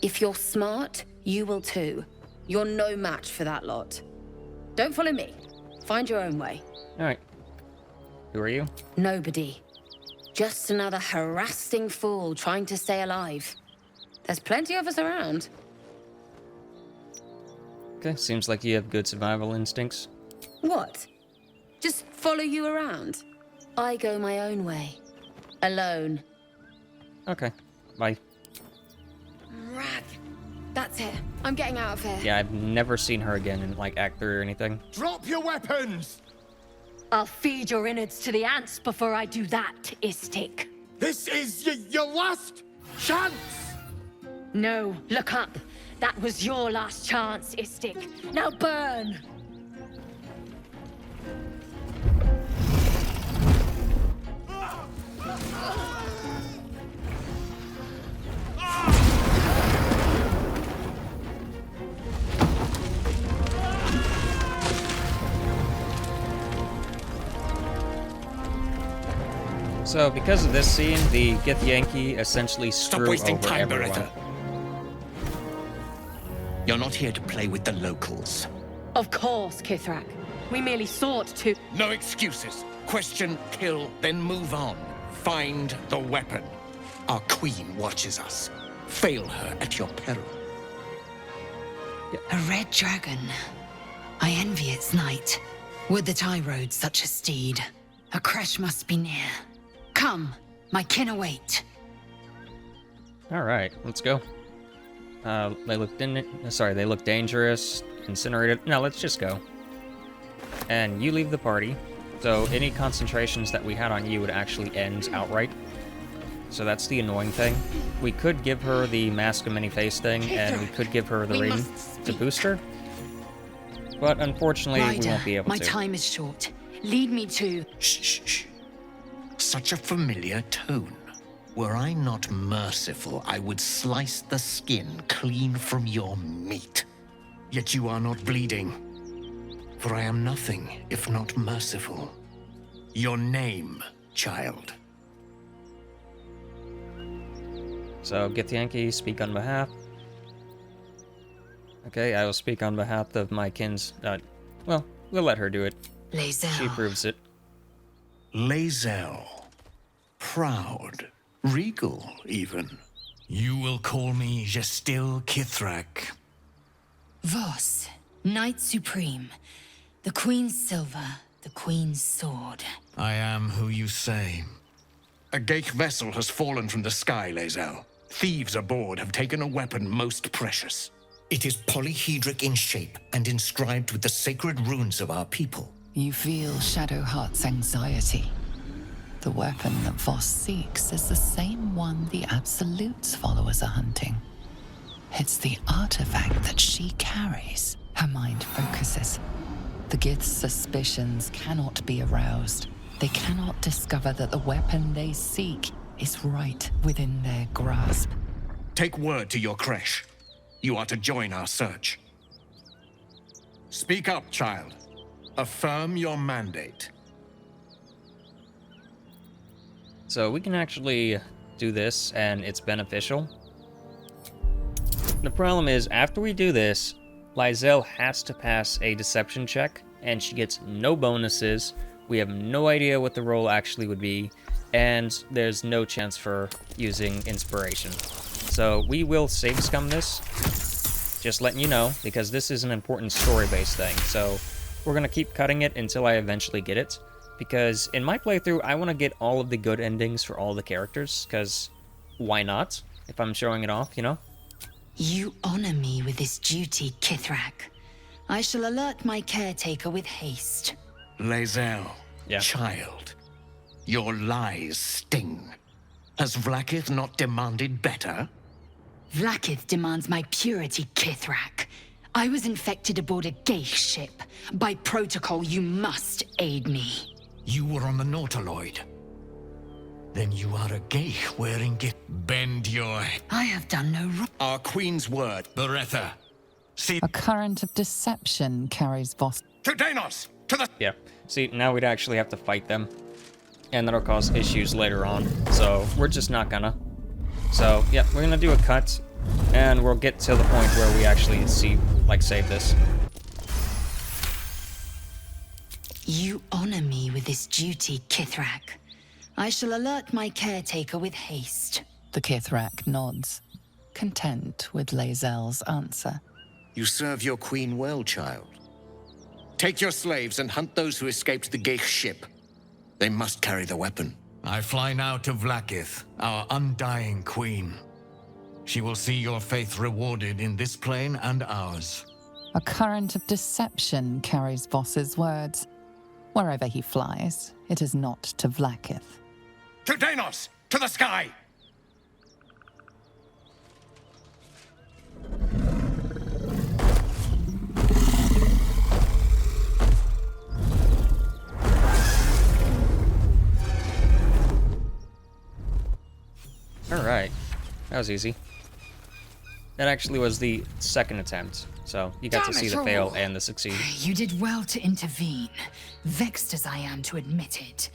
If you're smart, you will too. You're no match for that lot. Don't follow me. Find your own way. Alright. Who are you? Nobody. Just another harassing fool trying to stay alive. There's plenty of us around. Okay, seems like you have good survival instincts. What? Just follow you around? I go my own way. Alone. Okay, bye. Rag. That's it. I'm getting out of here. Yeah, I've never seen her again in, like, Act 3 or anything. Drop your weapons! I'll feed your innards to the ants before I do that, Istik. This is your last chance! No, look up. That was your last chance, Istik. Now burn! So, because of this scene, the Gith Yankee essentially Stop screw wasting over time, everyone. Beretta. You're not here to play with the locals. Of course, Kithrak. We merely sought to... No excuses. Question, kill, then move on. Find the weapon. Our queen watches us. Fail her at your peril. A red dragon. I envy its knight. Would that I rode such a steed. A crash must be near. Come, my kin await. Alright, let's go. They look they look dangerous, incinerated. No, let's just go. And you leave the party, so any concentrations that we had on you would actually end outright. So that's the annoying thing. We could give her the Mask of Many Face thing, and we could give her the ring to boost her. But unfortunately, Ryder, we won't be able my to. time is short. Lead me to... Shh, shh, shh. Such a familiar tone. Were I not merciful, I would slice the skin clean from your meat. Yet you are not bleeding. For I am nothing if not merciful. Your name, child. So, Gith Yankee, speak on behalf. Okay, I will speak on behalf of my kin's... well, we'll let her do it. Lae'zel. She proves it. Lae'zel. Proud. Regal, even. You will call me Gestil Kithrak. Voss, Knight Supreme. The Queen's silver, the Queen's sword. I am who you say. A Geich vessel has fallen from the sky, Lae'zel. Thieves aboard have taken a weapon most precious. It is polyhedric in shape and inscribed with the sacred runes of our people. You feel Shadowheart's anxiety. The weapon that Voss seeks is the same one the Absolute's followers are hunting. It's the artifact that she carries. Her mind focuses. The Gith's suspicions cannot be aroused. They cannot discover that the weapon they seek is right within their grasp. Take word to your creche. You are to join our search. Speak up, child. Affirm your mandate. So we can actually do this, and it's beneficial. The problem is, after we do this, Lae'zel has to pass a deception check, and she gets no bonuses. We have no idea what the roll actually would be, and there's no chance for using inspiration. So we will save scum this, just letting you know, because this is an important story-based thing. So we're going to keep cutting it until I eventually get it, because in my playthrough, I want to get all of the good endings for all the characters, because why not, if I'm showing it off, you know? You honor me with this duty, Kithrak. I shall alert my caretaker with haste. Lae'zel, yeah. Child, your lies sting. Has Vlaakith not demanded better? Vlaakith demands my purity, Kithrak. I was infected aboard a Gith ship. By protocol, you must aid me. You were on the Nautiloid. Then you are a Gith wearing Gith. Bend your... I have done no wrong. Our queen's word, Beretha. See... A current of deception carries Voss... To Danos! To the... Yeah. See, now we'd actually have to fight them. And that'll cause issues later on. So, we're just not gonna. So, yeah, we're gonna do a cut. And we'll get to the point where we actually see, like, save this. You honor me with this duty, Kithrak. I shall alert my caretaker with haste. The Kithrak nods, content with Lae'zel's answer. You serve your queen well, child. Take your slaves and hunt those who escaped the Gith ship. They must carry the weapon. I fly now to Vlaakith, our undying queen. She will see your faith rewarded in this plane and ours. A current of deception carries Voss's words. Wherever he flies, it is not to Vlaakith. To Danos! To the sky! Alright. That was easy. That actually was the second attempt, so you got to see the fail and the succeed. You did well to intervene, vexed as I am to admit it.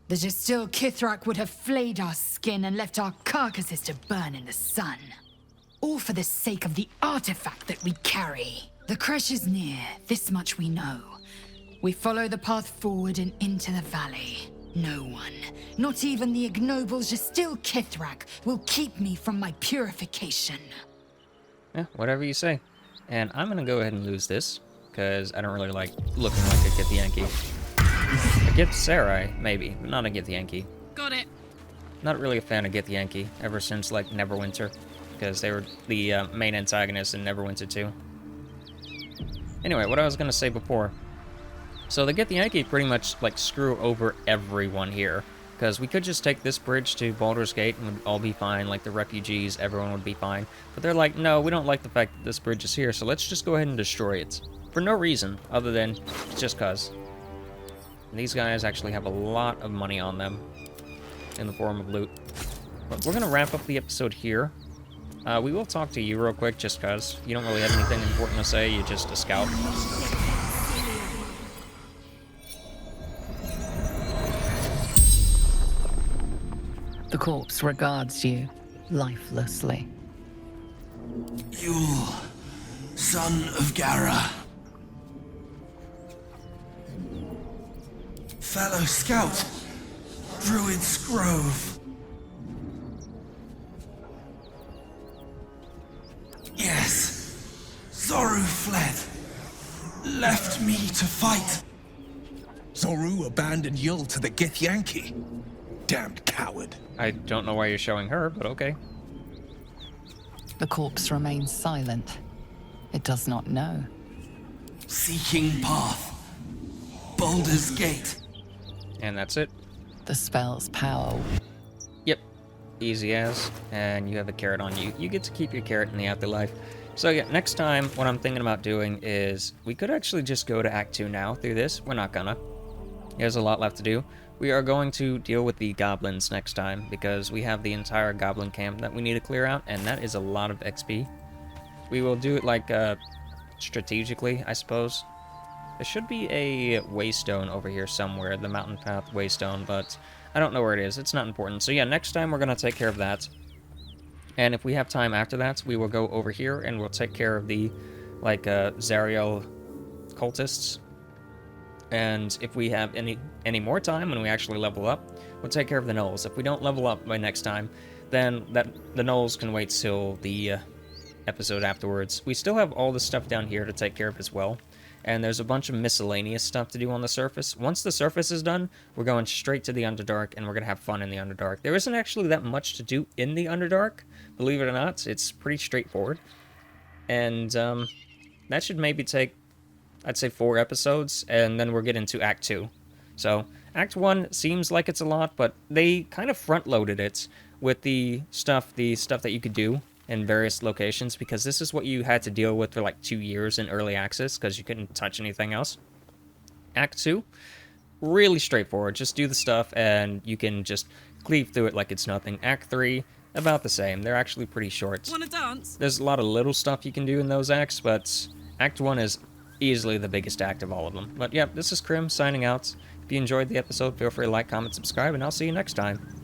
The Gestil Kithrak would have flayed our skin and left our carcasses to burn in the sun. All for the sake of the artifact that we carry. The crash is near, this much we know. We follow the path forward and into the valley. No one, not even the ignoble Gestil Kithrak, will keep me from my purification. Yeah, whatever you say. And I'm gonna go ahead and lose this, because I don't really like looking like a Githyanki. A Gith Sarai, maybe, but not a Githyanki. Got it. Not really a fan of Githyanki, ever since, like, Neverwinter, because they were the main antagonists in Neverwinter 2. Anyway, what I was gonna say before. So the Githyanki pretty much, like, screw over everyone here. Because we could just take this bridge to Baldur's Gate and we'd all be fine, like the refugees, everyone would be fine. But they're like, no, we don't like the fact that this bridge is here, so let's just go ahead and destroy it. For no reason, other than just cause. And these guys actually have a lot of money on them, in the form of loot. But we're going to wrap up the episode here. We will talk to you real quick, just cause you don't really have anything important to say, you're just a scout. The corpse regards you, lifelessly. You, son of Gara. Fellow scout, Druid's Grove. Yes, Zoru fled, left me to fight. Zoru abandoned Yul to the Githyanki. Damned coward. I don't know why you're showing her, but okay. The corpse remains silent. It does not know. Seeking path. Baldur's Gate. And that's it. The spell's power. Yep. Easy as. And you have a carrot on you. You get to keep your carrot in the afterlife. So yeah, next time, what I'm thinking about doing is, we could actually just go to Act 2 now through this. We're not gonna. There's a lot left to do. We are going to deal with the goblins next time, because we have the entire goblin camp that we need to clear out, and that is a lot of XP. We will do it, like, strategically, I suppose. There should be a waystone over here somewhere, the mountain path waystone, but I don't know where it is. It's not important. So yeah, next time we're going to take care of that. And if we have time after that, we will go over here and we'll take care of the, like, Zariel cultists. And if we have any more time when we actually level up, we'll take care of the gnolls. If we don't level up by next time, then the gnolls can wait till the episode afterwards. We still have all the stuff down here to take care of as well. And there's a bunch of miscellaneous stuff to do on the surface. Once the surface is done, we're going straight to the Underdark, and we're going to have fun in the Underdark. There isn't actually that much to do in the Underdark, believe it or not. It's pretty straightforward. And that should maybe take, I'd say, 4 episodes, and then we'll get into Act 2. So, Act 1 seems like it's a lot, but they kind of front-loaded it with the stuff that you could do in various locations, because this is what you had to deal with for like 2 years in early access, because you couldn't touch anything else. Act 2, really straightforward. Just do the stuff, and you can just cleave through it like it's nothing. Act 3, about the same. They're actually pretty short. Wanna dance? There's a lot of little stuff you can do in those acts, but Act 1 is easily the biggest act of all of them. But yeah, this is Crim signing out. If you enjoyed the episode, feel free to like, comment, subscribe, and I'll see you next time.